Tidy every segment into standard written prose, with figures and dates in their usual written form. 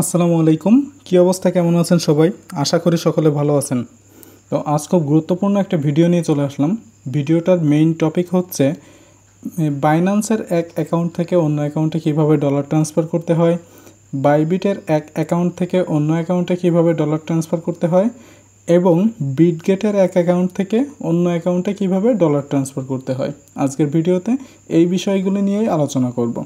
আসসালামু আলাইকুম। কী অবস্থা, কেমন আছেন সবাই? আশা করি সকলে ভালো আছেন। তো আজ খুব গুরুত্বপূর্ণ একটা ভিডিও নিয়ে চলে আসলাম। ভিডিওটার মেইন টপিক হচ্ছে বাইন্যান্সের এক অ্যাকাউন্ট থেকে অন্য অ্যাকাউন্টে কীভাবে ডলার ট্রান্সফার করতে হয়, বাইবিটের এক অ্যাকাউন্ট থেকে অন্য অ্যাকাউন্টে কীভাবে ডলার ট্রান্সফার করতে হয় এবং বিটগেটের এক অ্যাকাউন্ট থেকে অন্য অ্যাকাউন্টে কীভাবে ডলার ট্রান্সফার করতে হয়। আজকের ভিডিওতে এই বিষয়গুলো নিয়েই আলোচনা করব।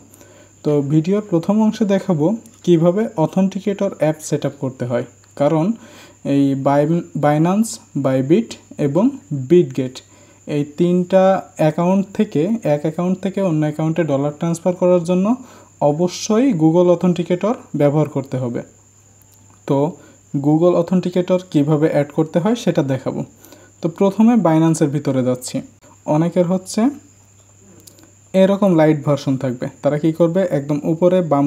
তো ভিডিওর প্রথম অংশে দেখাবো কিভাবে অথেন্টিকেটর অ্যাপ সেট করতে হয়, কারণ এই বাইন্যান্স, বাইবিট এবং বিটগেট এই তিনটা অ্যাকাউন্ট থেকে এক অ্যাকাউন্ট থেকে অন্য অ্যাকাউন্টে ডলার ট্রান্সফার করার জন্য অবশ্যই গুগল অথেন্টিকেটর ব্যবহার করতে হবে। তো গুগল অথেন্টিকেটর কিভাবে অ্যাড করতে হয় সেটা দেখাবো। তো প্রথমে বাইন্যান্সের ভিতরে যাচ্ছি। অনেকের হচ্ছে এরকম লাইট ভার্সন থাকবে, তারা কি করবে, একদম উপরে বাম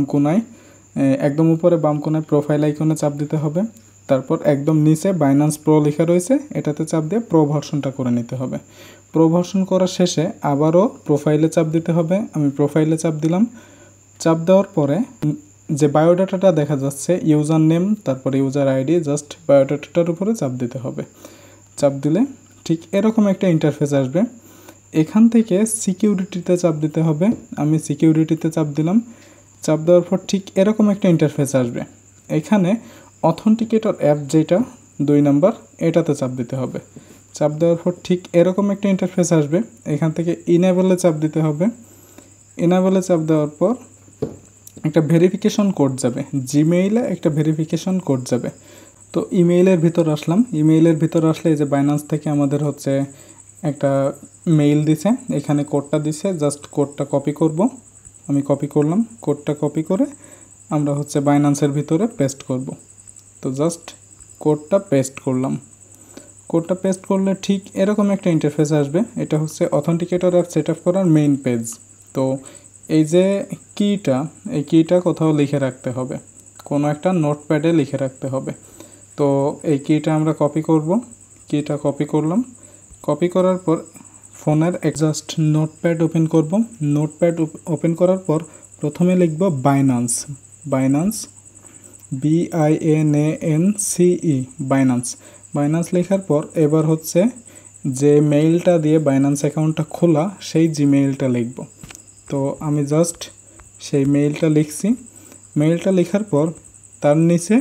কোনায় প্রোফাইল আইকনে চাপ দিতে হবে। তারপর একদম নিচে বাইন্যান্স প্রো লেখা রয়েছে, এটাতে চাপ দিয়ে প্রো ভার্সনটা করে নিতে হবে। প্রো ভার্সন করার শেষে আবারও প্রোফাইলে চাপ দিতে হবে। আমি প্রোফাইলে চাপ দিলাম। চাপ দেওয়ার পরে যে বায়োডাটাটা দেখা যাচ্ছে, ইউজার নেম, তারপরে ইউজার আইডি, জাস্ট বায়োডাটাটার উপরে চাপ দিতে হবে। চাপ দিলে ঠিক এরকম একটা ইন্টারফেস আসবে। এখান থেকে সিকিউরিটিতে চাপ দিতে হবে। আমি সিকিউরিটিতে চাপ দিলাম। চাপ দেওয়ার পর ঠিক এরকম একটা ইন্টারফেস আসবে। এখানে অথেন্টিকেটর অ্যাপ যেটা 2 নাম্বার, এটাতে চাপ দিতে হবে। চাপ দেওয়ার পর ঠিক এরকম একটা ইন্টারফেস আসবে। এখান থেকে ইনেবলে চাপ দিতে হবে। ইনেবলে চাপ দেওয়ার পর একটা ভেরিফিকেশন কোড যাবে, জিমেইলে একটা ভেরিফিকেশন কোড যাবে। তো ইমেইলের ভিতর আসলাম। ইমেইলের ভিতর আসলে এই যে বাইন্যান্স থেকে আমাদের হচ্ছে একটা মেইল দিছে, এখানে কোডটা দিছে, জাস্ট কোডটা কপি করব। আমি কপি করলাম। কোডটা কপি করে আমরা হচ্ছে বাইন্যান্সের ভিতরে পেস্ট করব। তো জাস্ট কোডটা পেস্ট করলাম। কোডটা পেস্ট করলে ঠিক এরকম একটা ইন্টারফেস আসবে। এটা হচ্ছে অথেন্টিকেটর অ্যাপ সেট আপ করার মেইন পেজ। তো এই যে এই কিটা কোথাও লিখে রাখতে হবে, কোনো একটা নোটপ্যাডে লিখে রাখতে হবে। তো এই কিটা আমরা কপি করব। কিটা কপি করলাম। কপি করার পর ফোনের জাস্ট নোটপ্যাড ওপেন করব। নোটপ্যাড ওপেন করার পর প্রথমে লিখব বাইন্যান্স BINANCE বাইন্যান্স লেখার পর এবার হচ্ছে যে মেইলটা দিয়ে বাইন্যান্স অ্যাকাউন্টটা খোলা সেই জিমেইলটা লিখব। তো আমি জাস্ট সেই মেইলটা লিখছি। মেইলটা লেখার পর তার নিচে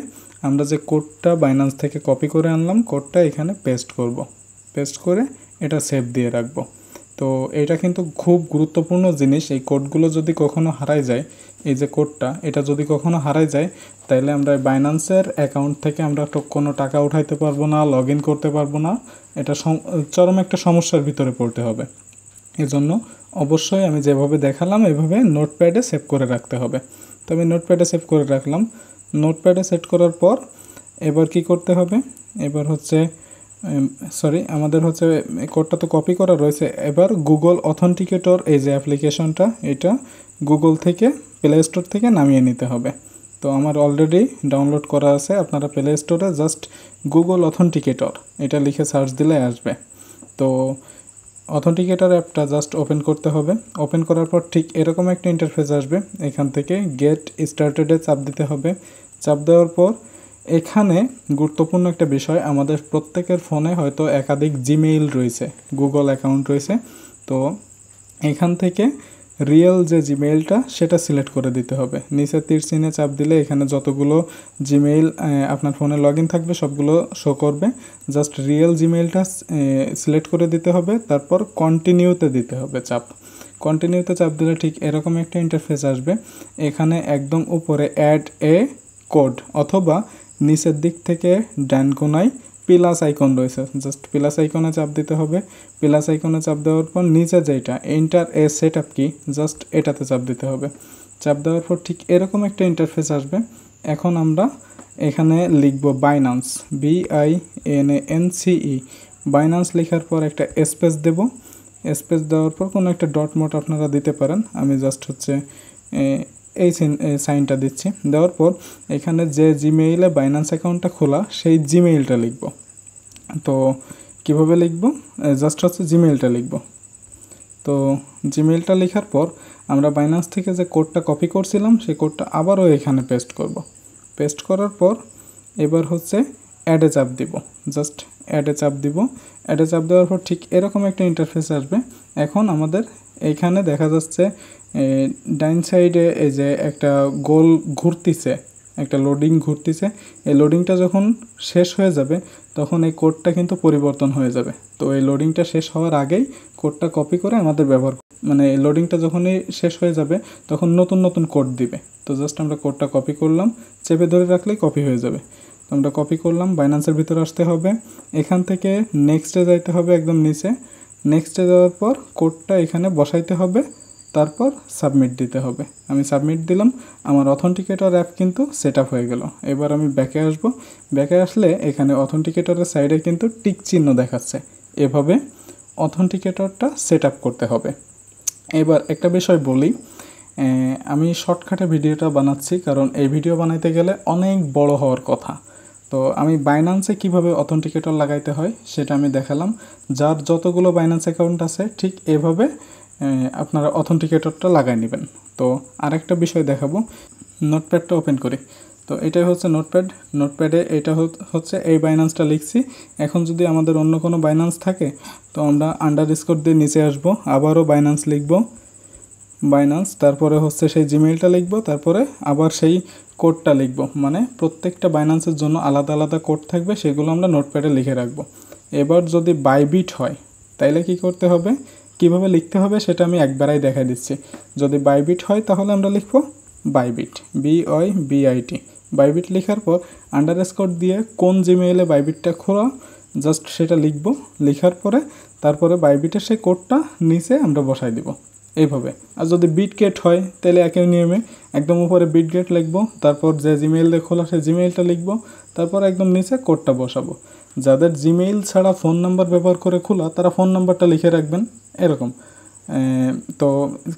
আমরা যে কোডটা বাইন্যান্স থেকে কপি করে আনলাম, কোডটা এখানে পেস্ট করব। পেস্ট করে এটা সেভ দিয়ে রাখবো। তো এটা কিন্তু খুব গুরুত্বপূর্ণ জিনিস। এই কোডগুলো যদি কখনো হারাই যায়, এই যে কোডটা, এটা যদি কখনো হারাই যায়, তাইলে আমরা বাইন্যান্সের অ্যাকাউন্ট থেকে আমরা কোনো টাকা উঠাইতে পারবো না, লগ ইন করতে পারবো না। এটা চরম একটা সমস্যার ভিতরে পড়তে হবে। এজন্য অবশ্যই আমি যেভাবে দেখালাম এভাবে নোটপ্যাডে সেভ করে রাখতে হবে। তো আমি নোটপ্যাডে সেভ করে রাখলাম। নোটপ্যাডে সেট করার পর এবার কি করতে হবে, এবার হচ্ছে আমাদের হচ্ছে কোডটা তো কপি করা রয়েছে। এবার গুগল অথেন্টিকেটর এই যে অ্যাপ্লিকেশনটা, এটা গুগল থেকে, প্লে স্টোর থেকে নামিয়ে নিতে হবে। তো আমার অলরেডি ডাউনলোড করা আছে। আপনারা প্লে স্টোরে জাস্ট গুগল অথেন্টিকেটর এটা লিখে সার্চ দিলে আসবে। তো অথেন্টিকেটর অ্যাপটা জাস্ট ওপেন করতে হবে। ওপেন করার পর ঠিক এরকম একটা ইন্টারফেস আসবে। এখান থেকে গেট স্টার্টেডে চাপ দিতে হবে। চাপ দেওয়ার পর এখানে গুরুত্বপূর্ণ একটা বিষয়, আমাদের প্রত্যেকের ফোনে হয়তো একাধিক জিমেইল রয়েছে, গুগল অ্যাকাউন্ট রয়েছে। তো এখান থেকে রিয়েল যে জিমেইলটা সেটা সিলেক্ট করে দিতে হবে। নিচে তীর চিহ্নে চাপ দিলে এখানে যতগুলো জিমেইল আপনার ফোনে লগ ইন থাকবে সবগুলো শো করবে। জাস্ট রিয়েল জিমেইলটা সিলেক্ট করে দিতে হবে। তারপর কন্টিনিউতে দিতে হবে চাপ। কন্টিনিউতে চাপ দিলে ঠিক এরকম একটা ইন্টারফেস আসবে। এখানে একদম উপরে অ্যাড এ কোড অথবা নিচের দিক থেকে ডান কোনায় প্লাস আইকন রয়েছে, জাস্ট প্লাস আইকনে চাপ দিতে হবে। প্লাস আইকনে চাপ দেওয়ার পর নিচে যেটা এন্টার এ সেট আপ কি, জাস্ট এটাতে চাপ দিতে হবে। চাপ দেওয়ার পর ঠিক এরকম একটা ইন্টারফেস আসবে। এখন আমরা এখানে লিখব বাইন্যান্স, BINANCE। বাইন্যান্স লেখার পর একটা স্পেস দেব। স্পেস দেওয়ার পর কোনো একটা ডট মট আপনারা দিতে পারেন। আমি জাস্ট হচ্ছে এই সাইনটা দিচ্ছি। দেওয়ার পর এখানে যে জিমেইলে বাইন্যান্স অ্যাকাউন্টটা খোলা সেই জিমেইলটা লিখব। তো কিভাবে লিখব, জাস্ট হচ্ছে জিমেইলটা লিখব। তো জিমেইলটা লেখার পর আমরা বাইন্যান্স থেকে যে কোডটা কপি করছিলাম সেই কোডটা আবারও এখানে পেস্ট করব। পেস্ট করার পর এবার হচ্ছে অ্যাডে চাপ দিব, জাস্ট অ্যাডে চাপ দিব। অ্যাডে চাপ দেওয়ার পর ঠিক এরকম একটা ইন্টারফেস আসবে। এখন আমাদের এইখানে দেখা যাচ্ছে ডাইন সাইডে এই যে একটা গোল ঘুরতিছে, একটা লোডিং ঘুরতিছে। এই লোডিংটা যখন শেষ হয়ে যাবে তখন এই কোডটা কিন্তু পরিবর্তন হয়ে যাবে। তো এই লোডিংটা শেষ হওয়ার আগেই কোডটা কপি করে আমাদের ব্যবহার, মানে লোডিংটা যখনই শেষ হয়ে যাবে তখন নতুন নতুন কোড দিবে। তো জাস্ট আমরা কোডটা কপি করলাম, চেপে ধরে রাখলেই কপি হয়ে যাবে। তো আমরা কপি করলাম, বাইন্যান্সের ভিতরে আসতে হবে, এখান থেকে নেক্সটে যাইতে হবে একদম নিচে। নেক্সটে যাওয়ার পর কোডটা এখানে বসাইতে হবে, তারপর সাবমিট দিতে হবে। আমি সাবমিট দিলাম, আমার অথেন্টিকেটর অ্যাপ কিন্তু সেট আপ হয়ে গেল। এবার আমি ব্যাকে আসব। ব্যাকে আসলে এখানে অথেন্টিকেটরের সাইডে কিন্তু টিক চিহ্ন দেখাচ্ছে। এভাবে অথেন্টিকেটরটা সেট আপ করতে হবে। এবার একটা বিষয় বলি, আমি শর্টকাটে ভিডিওটা বানাচ্ছি কারণ এই ভিডিও বানাইতে গেলে অনেক বড় হওয়ার কথা। তো আমি বাইন্যান্সে কিভাবে অথেন্টিকেটর লাগাইতে হয় সেটা আমি দেখালাম। যার যতগুলো বাইন্যান্স অ্যাকাউন্ট আছে ঠিক এভাবে আপনারা অথেন্টিকেটরটা লাগাই নেবেন। তো আরেকটা বিষয় দেখাবো, নোটপ্যাডটা ওপেন করি। তো এটাই হচ্ছে নোটপ্যাড। নোটপ্যাডে এটা হচ্ছে এই বাইন্যান্সটা লিখছি। এখন যদি আমাদের অন্য কোনো বাইন্যান্স থাকে তো আমরা আন্ডারস্কোর দিয়ে নিচে আসবো, আবারও বাইন্যান্স লিখব, বাইন্যান্স, তারপরে হচ্ছে সেই জিমেইলটা লিখব, তারপরে আবার সেই কোডটা লিখব। মানে প্রত্যেকটা বাইন্যান্সের জন্য আলাদা আলাদা কোড থাকবে, সেগুলো আমরা নোটপ্যাডে লিখে রাখবো। এবার যদি বাইবিট হয় তাইলে কি করতে হবে, কিভাবে লিখতে হবে সেটা আমি একবারেই দেখাই দিচ্ছি। যদি বাইবিট হয় তাহলে আমরা লিখব বাইবিট, BIBIT। বাইবিট লেখার পর আন্ডারস্কোর দিয়ে কোন জিমেইলে বাইবিটটা খোলা জাস্ট সেটা লিখব। লেখার পরে তারপরে বাইবিটের সেই কোডটা নিচে আমরা বসাই দিব এইভাবে। আর যদি বিটগেট হয় তাহলে একই নিয়মে একদম উপরে বিটগেট লিখব, তারপর যে জিমেইল দিয়ে খোলা সেই জিমেইলটা লিখব, তারপর একদম নিচে কোডটা বসাবো। যাদের জিমেইল ছাড়া ফোন নাম্বার ব্যবহার করে খোলা তারা ফোন নাম্বারটা লিখে রাখবেন এরকম। তো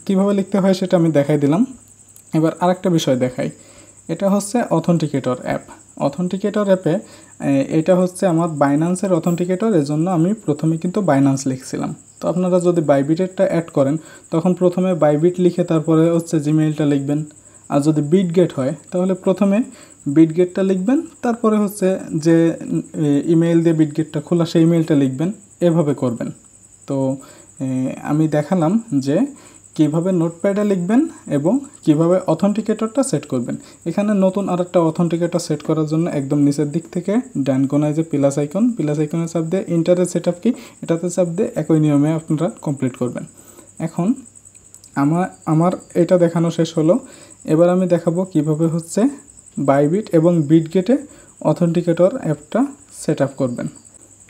কিভাবে লিখতে হয় সেটা আমি দেখাই দিলাম। এবার আরেকটা বিষয় দেখাই, এটা হচ্ছে অথেন্টিকেটর অ্যাপ। অথেন্টিকেটর অ্যাপে এটা হচ্ছে আমার বাইন্যান্সের অথেন্টিকেটর, এজন্য আমি প্রথমে কিন্তু বাইন্যান্স লিখছিলাম। তো আপনারা যদি বাইবিটেরটা অ্যাড করেন তখন প্রথমে বাইবিট লিখে তারপরে হচ্ছে জিমেইলটা লিখবেন। আর যদি বিটগেট হয় তাহলে প্রথমে বিটগেটটা লিখবেন, তারপরে হচ্ছে যে ইমেইল দিয়ে বিটগেটটা খোলা সেই ইমেইলটা লিখবেন, এভাবে করবেন। তো আমি দেখালাম যে কিভাবে নোটপ্যাডে লিখবেন এবং কিভাবে অথেন্টিকেটরটা সেট করবেন। এখানে নতুন আরেকটা অথেন্টিকেটর সেট করার জন্য একদম নিচের দিক থেকে ডান কোনায় যে প্লাস আইকনে চাপ দিয়ে ইন্টারের সেট আপ কি এটাতে চাপ দিয়ে একই নিয়মে আপনারা কমপ্লিট করবেন। এখন আমার এটা দেখানো শেষ হলো। এবার আমি দেখাবো কিভাবে হচ্ছে বাইবিট এবং বিটগেটে অথেন্টিকেটর অ্যাপটা সেট আপ করবেন।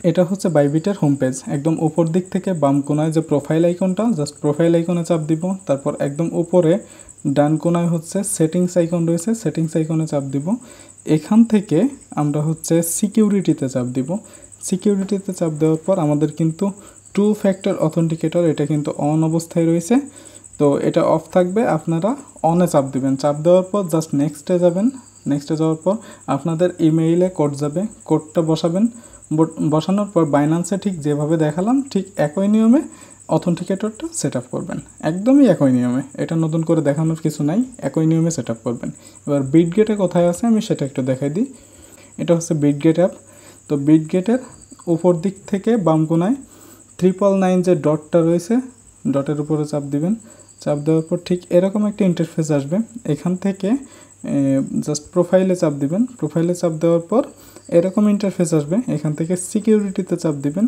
এটা হচ্ছে বাইবিটের হোম পেজ। একদম উপর দিক থেকে বাম কোনায় যে প্রোফাইল আইকনটা, জাস্ট প্রোফাইল আইকনে চাপ দিব। তারপর একদম উপরে ডান কোনায় হচ্ছে সেটিংস আইকন রয়েছে, সেটিংস আইকনে চাপ দিব। এখান থেকে আমরা হচ্ছে সিকিউরিটিতে চাপ দিব। সিকিউরিটিতে চাপ দেওয়ার পর আমাদের কিন্তু 2 ফ্যাক্টর অথেন্টিকেটর এটা কিন্তু অন অবস্থায় রয়েছে। তো এটা অফ থাকবে, আপনারা অনে চাপ দিবেন। চাপ দেওয়ার পর জাস্ট নেক্সটে যাবেন। নেক্সটে যাওয়ার পর আপনাদের ইমেইলে কোড যাবে, কোডটা বসাবেন। বসানোর পর বাইন্যান্সে ঠিক যেভাবে দেখালাম ঠিক একই নিয়মে অথেন্টিকেটরটা সেট আপ করবেন, একদমই একই নিয়মে। এটা নতুন করে দেখানোর কিছু নাই, একই নিয়মে সেট আপ করবেন। এবার বিটগেটে কোথায় আছে আমি সেটা একটু দেখাই দিই। এটা হচ্ছে বিটগেট অ্যাপ। তো বিটগেটের উপর দিক থেকে বাম কোনায় 999 যে ডটটা রয়েছে, ডটের উপরে চাপ দিবেন। চাপ দেওয়ার পর ঠিক এরকম একটা ইন্টারফেস আসবে। এখান থেকে জাস্ট প্রোফাইলে চাপ দিবেন। প্রোফাইলে চাপ দেওয়ার পর এরকম ইন্টারফেস আসবে। এখান থেকে সিকিউরিটিতে চাপ দিবেন।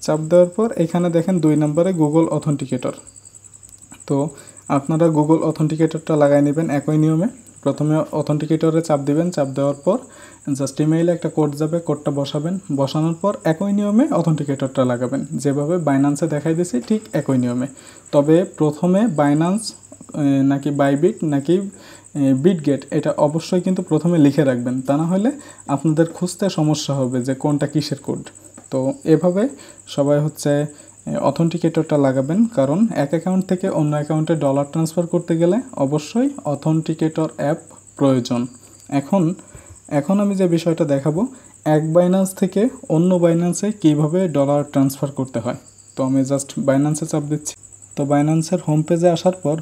চাপ দেওয়ার পর এখানে দেখেন 2 নম্বরে গুগল অথেন্টিকেটর। তো আপনারা গুগল অথেন্টিকেটরটা লাগাই নেবেন একই নিয়মে। প্রথমে অথেন্টিকেটরে চাপ দিবেন। চাপ দেওয়ার পর জাস্ট ইমেইলে একটা কোড যাবে, কোডটা বসাবেন। বসানোর পর একই নিয়মে অথেন্টিকেটরটা লাগাবেন, যেভাবে বাইন্যান্সে দেখাই দিয়েছি ঠিক একই নিয়মে। তবে প্রথমে বাইন্যান্স নাকি বাইবিট নাকি বিটগেট এটা অবশ্যই কিন্তু প্রথমে লিখে রাখবেন, তা না হলে আপনাদের খুঁজতে সমস্যা হবে যে কোনটা কিসের কোড। তো এভাবে সবাই হচ্ছে অথেন্টিকেটরটা লাগাবেন, কারণ এক অ্যাকাউন্ট থেকে অন্য অ্যাকাউন্টে ডলার ট্রান্সফার করতে গেলে অবশ্যই অথেন্টিকেটর অ্যাপ প্রয়োজন। এখন আমি যে বিষয়টা দেখাবো, এক বাইন্যান্স থেকে অন্য বাইন্যান্সে কিভাবে ডলার ট্রান্সফার করতে হয়। তো আমি জাস্ট বাইন্যান্সে চাপ দিচ্ছি। তো বাইন্যান্সের হোম পেজে আসার পর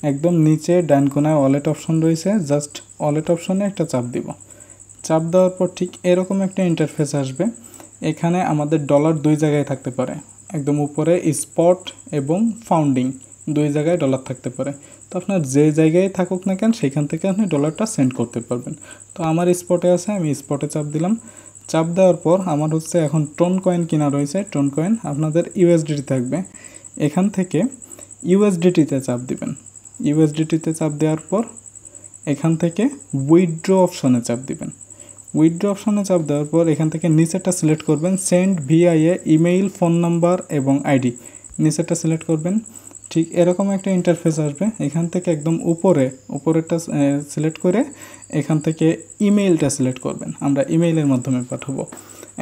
একদম নিচে ডান কোনায় ওয়ালেট অপশন রয়েছে, জাস্ট ওয়ালেট অপশনে একটা চাপ দিব। চাপ দেওয়ার পর ঠিক এরকম একটা ইন্টারফেস আসবে। এখানে আমাদের ডলার দুই জায়গায় থাকতে পারে, একদম উপরে স্পট এবং ফাউন্ডিং দুই জায়গায় ডলার থাকতে পারে। তো আপনার যে জায়গায় থাকুক না কেন সেখান থেকে আপনি ডলারটা সেন্ড করতে পারবেন। তো আমার স্পটে আছে, আমি স্পটে চাপ দিলাম। চাপ দেওয়ার পর আমার হচ্ছে এখন টোন কয়েন কিনা রয়েছে, টোন কয়েন আপনাদের ইউএসডিটি থাকবে। এখান থেকে ইউএসডিটিতে চাপ দিবেন। ইউএসডিটিতে চাপ দেওয়ার পর এখান থেকে উইথড্র অপশনে চাপ দিবেন। উইথড্র অপশনে চাপ দেওয়ার পর এখান থেকে নিচেরটা সিলেক্ট করবেন, send VIA email, phone number এবং আইডি, নিচেরটা সিলেক্ট করবেন। ঠিক এরকম একটা ইন্টারফেস আসবে। এখান থেকে একদম উপরেরটা সিলেক্ট করে এখান থেকে ইমেইলটা সিলেক্ট করবেন, আমরা ইমেইলের মাধ্যমে পাঠাবো।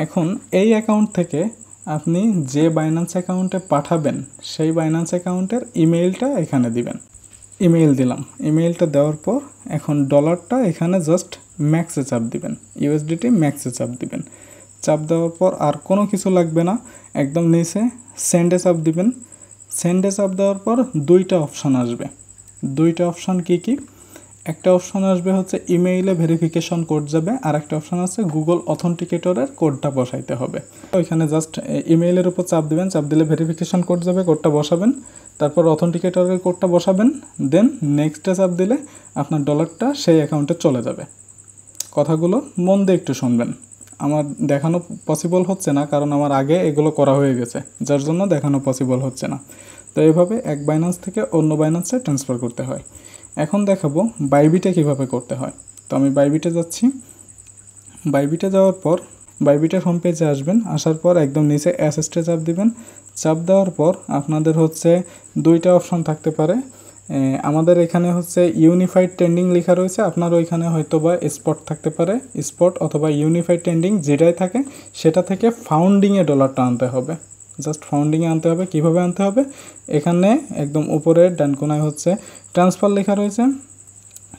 এখন এই অ্যাকাউন্ট থেকে আপনি যে বাইন্যান্স অ্যাকাউন্টে পাঠাবেন সেই বাইন্যান্স অ্যাকাউন্টের ইমেইলটা এখানে দিবেন। ইমেইল দিলাম। ইমেইলটা দেওয়ার পর এখন ডলারটা এখানে জাস্ট ম্যাক্সে চাপ দিবেন, ইউএসডিটি ম্যাক্সে চাপ দিবেন। চাপ দেওয়ার পর আর কোনো কিছু লাগবে না, একদম নিচে সেন্ডে চাপ দিবেন। সেন্ডে চাপ দেওয়ার পর দুইটা অপশান আসবে। দুইটা অপশান কি কি? একটা অপশান আসবে হচ্ছে ইমেইলে ভেরিফিকেশন কোড যাবে, আর একটা অপশান আছে গুগল অথেন্টিকেটরের কোডটা বসাইতে হবে। ওইখানে জাস্ট ইমেইলের উপর চাপ দিবেন, চাপ দিলে ভেরিফিকেশন কোড যাবে, কোডটা বসাবেন, তারপর অথেন্টিকেটরের কোডটা বসাবেন, দেন নেক্সটে চাপ দিলে আপনার ডলারটা সেই অ্যাকাউন্টে চলে যাবে। কথাগুলো মন দিয়ে একটু শুনবেন। আমার দেখানো পসিবল হচ্ছে না কারণ আমার আগে এগুলো করা হয়ে গেছে, যার জন্য দেখানো পসিবল হচ্ছে না। তো এইভাবে এক বাইন্যান্স থেকে অন্য বাইন্যান্সে ট্রান্সফার করতে হয়। এখন দেখাবো বাইবিটে কিভাবে করতে হয়। তো আমি বাইবিটে যাচ্ছি। বাইবিটে যাওয়ার পর বাইবিটের হোম পেজে আসবেন। আসার পর একদম নিচে অ্যাসেস্টে চাপ দিবেন। চাপ দেওয়ার পর আপনাদের হচ্ছে দুইটা অপশন থাকতে পারে। আমাদের এখানে হচ্ছে ইউনিফাইড ট্রেন্ডিং লেখা রয়েছে, আপনার ওইখানে হয়তো বা স্পট থাকতে পারে, স্পট অথবা ইউনিফাইড ট্রেন্ডিং যেটাই থাকে সেটা থেকে ফাউন্ডিংয়ে ডলারটা আনতে হবে। জাস্ট ফাউন্ডিংয়ে আনতে হবে। কিভাবে আনতে হবে? এখানে একদম উপরে ডান কোনায় হচ্ছে ট্রান্সফার লেখা রয়েছে,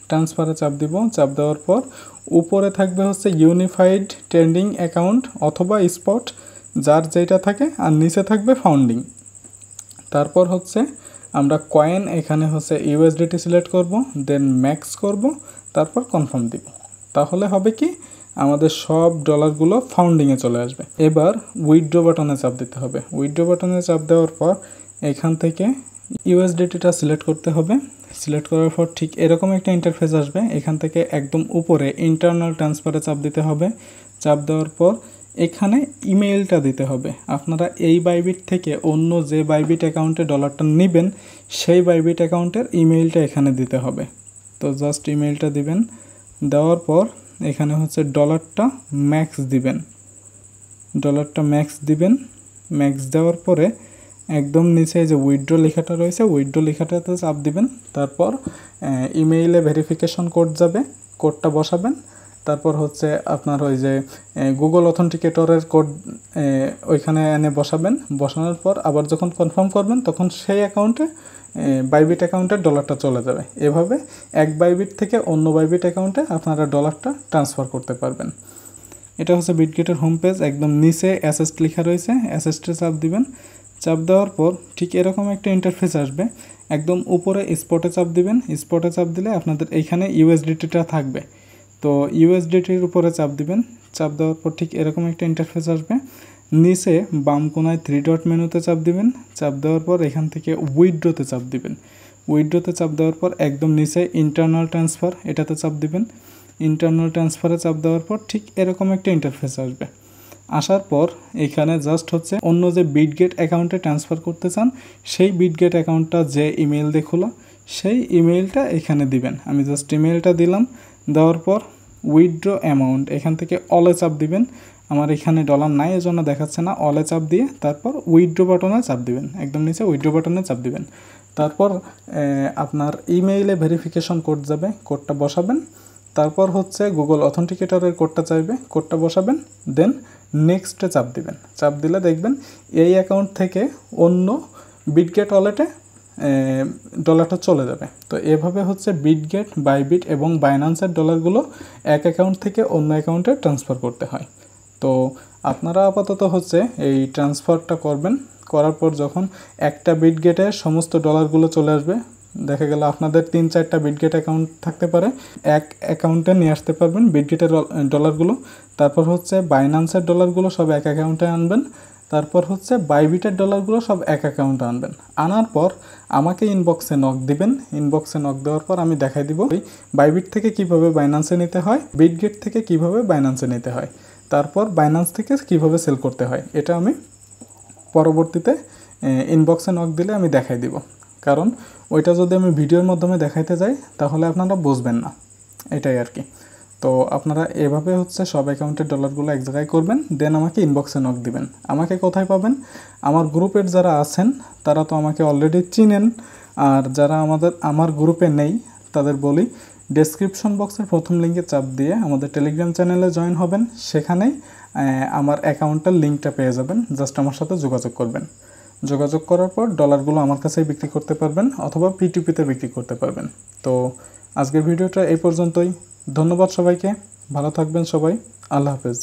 ট্রান্সফারে চাপ দিব। চাপ দেওয়ার পর উপরে থাকবে হচ্ছে ইউনিফাইড ট্রেন্ডিং অ্যাকাউন্ট অথবা স্পট, যার যেটা থাকে, আর নিচে থাকবে ফাউন্ডিং। তারপর হচ্ছে আমরা কয়েন এখানে হচ্ছে ইউএসডিটি সিলেক্ট করব, দেন ম্যাক্স করব, তারপর কনফার্ম দিব। তাহলে হবে কি, আমাদের সব ডলারগুলো ফাউন্ডিংয়ে চলে আসবে। এবার উইথড্র বাটনে চাপ দিতে হবে। উইথড্র বাটনে চাপ দেওয়ার পর এখান থেকে ইউএসডিটিটা সিলেক্ট করতে হবে। সিলেক্ট করার পর ঠিক এরকম একটা ইন্টারফেস আসবে। এখান থেকে একদম উপরে ইন্টারনাল ট্রান্সফারে চাপ দিতে হবে। চাপ দেওয়ার পর এখানে ইমেইলটা দিতে হবে। আপনারা এই বাইবিট থেকে অন্য যে বাইবিট অ্যাকাউন্টে ডলারটা নেবেন সেই বাইবিট অ্যাকাউন্টের ইমেইলটা এখানে দিতে হবে। তো জাস্ট ইমেইলটা দিবেন। দেওয়ার পর এখানে হচ্ছে ডলারটা ম্যাক্স দিবেন। ডলারটা ম্যাক্স দিবেন। ম্যাক্স দেওয়ার পরে একদম নিচে যে উইথড্র লেখাটা রয়েছে, উইথড্র লেখাটাতে চাপ দিবেন। তারপর ইমেইলে ভেরিফিকেশন কোড যাবে, কোডটা বসাবেন। তারপর হচ্ছে আপনার ওই যে গুগল অথেন্টিকেটরের কোড ওইখানে এনে বসাবেন। বসানোর পর আবার যখন কনফার্ম করবেন তখন সেই অ্যাকাউন্টে বাইবিট অ্যাকাউন্টে ডলারটা চলে যাবে। এভাবে এক বাইবিট থেকে অন্য বাইবিট অ্যাকাউন্টে আপনারা ডলারটা ট্রান্সফার করতে পারবেন। এটা হচ্ছে বিটগেটের হোম পেজ। একদম নিচে অ্যাসেস্ট লেখা রয়েছে, অ্যাসেস্টে চাপ দিবেন। চাপ দেওয়ার পর ঠিক এরকম একটা ইন্টারফেস আসবে। একদম উপরে স্পটে চাপ দিবেন। স্পটে চাপ দিলে আপনাদের এইখানে ইউএসডিটিটা থাকবে। তো ইউএসডিটির উপরে চাপ দিবেন। চাপ দেওয়ার পর ঠিক এরকম একটা ইন্টারফেস আসবে। নিচে বাম কোনায় 3 ডট মেনুতে চাপ দিবেন। চাপ দেওয়ার পর এখান থেকে উইথড্রোতে চাপ দিবেন। উইথড্রোতে চাপ দেওয়ার পর একদম নিচে ইন্টারনাল ট্রান্সফার, এটাতে চাপ দিবেন। ইন্টারনাল ট্রান্সফারে চাপ দেওয়ার পর ঠিক এরকম একটা ইন্টারফেস আসবে। আসার পর এখানে জাস্ট হচ্ছে অন্য যে বিটগেট অ্যাকাউন্টে ট্রান্সফার করতে চান সেই বিটগেট অ্যাকাউন্টটা যে ইমেল দিয়ে খোলা সেই ইমেলটা এখানে দিবেন। আমি জাস্ট ইমেলটা দিলাম। দেওয়ার পর উইথড্র অ্যামাউন্ট এখান থেকে অলে চাপ দিবেন। আমার এখানে ডলার নাই এজন্য দেখাচ্ছে না, অলে চাপ দিয়ে তারপর উইথড্র বাটনে চাপ দিবেন। একদম নিচে উইথড্র বাটনে চাপ দিবেন। তারপর আপনার ইমেইলে ভেরিফিকেশন কোড যাবে, কোডটা বসাবেন। তারপর হচ্ছে গুগল অথেন্টিকেটরের কোডটা চাইবে, কোডটা বসাবেন, দেন নেক্সটে চাপ দিবেন। চাপ দিলে দেখবেন এই অ্যাকাউন্ট থেকে অন্য বিটগেট ওয়ালেটে ডলারটা চলে যাবে। তো এভাবে হচ্ছে বিটগেট, বাইবিট এবং বাইন্যান্সের ডলারগুলো এক অ্যাকাউন্ট থেকে অন্য অ্যাকাউন্টে ট্রান্সফার করতে হয়। তো আপনারা আপাতত হচ্ছে এই ট্রান্সফারটা করবেন। করার পর যখন একটা বিটগেটে সমস্ত ডলারগুলো চলে আসবে, দেখা গেল আপনাদের 3-4টা বিটগেট অ্যাকাউন্ট থাকতে পারে, এক অ্যাকাউন্টে নিয়ে আসতে পারবেন বিটগেটের ডলারগুলো। তারপর হচ্ছে বাইন্যান্সের ডলারগুলো সব এক অ্যাকাউন্টে আনবেন। তারপর হচ্ছে বাইবিটের ডলারগুলো সব এক অ্যাকাউন্টে আনবেন। আনার পর আমাকে ইনবক্সে নক দিবেন। ইনবক্সে নক দেওয়ার পর আমি দেখাই দিব বাইবিট থেকে কিভাবে বাইন্যান্সে নিতে হয়, বিটগেট থেকে কিভাবে বাইন্যান্সে নিতে হয়, তারপর বাইন্যান্স থেকে কিভাবে সেল করতে হয়। এটা আমি পরবর্তীতে ইনবক্সে নক দিলে আমি দেখাই দিব, কারণ ওইটা যদি আমি ভিডিওর মাধ্যমে দেখাইতে যাই তাহলে আপনারা বুঝবেন না, এটাই আর কি। তো আপনারা এভাবে হচ্ছে সব অ্যাকাউন্টের ডলারগুলো এক জায়গায় করবেন, দেন আমাকে ইনবক্সে নক দিবেন। আমাকে কোথায় পাবেন? আমার গ্রুপের যারা আছেন তারা তো আমাকে অলরেডি চিনেন, আর যারা আমার গ্রুপে নেই তাদের বলি, ডেসক্রিপশন বক্সের প্রথম লিঙ্কে চাপ দিয়ে আমাদের টেলিগ্রাম চ্যানেলে জয়েন হবেন। সেখানেই আমার অ্যাকাউন্টের লিঙ্কটা পেয়ে যাবেন, জাস্ট আমার সাথে যোগাযোগ করবেন। যোগাযোগ করার পর ডলারগুলো আমার কাছেই বিক্রি করতে পারবেন অথবা P2P-তে বিক্রি করতে পারবেন। তো আজকের ভিডিওটা এই পর্যন্তই। ধন্যবাদ সবাইকে, ভালো থাকবেন সবাই, আল্লাহ হাফেজ।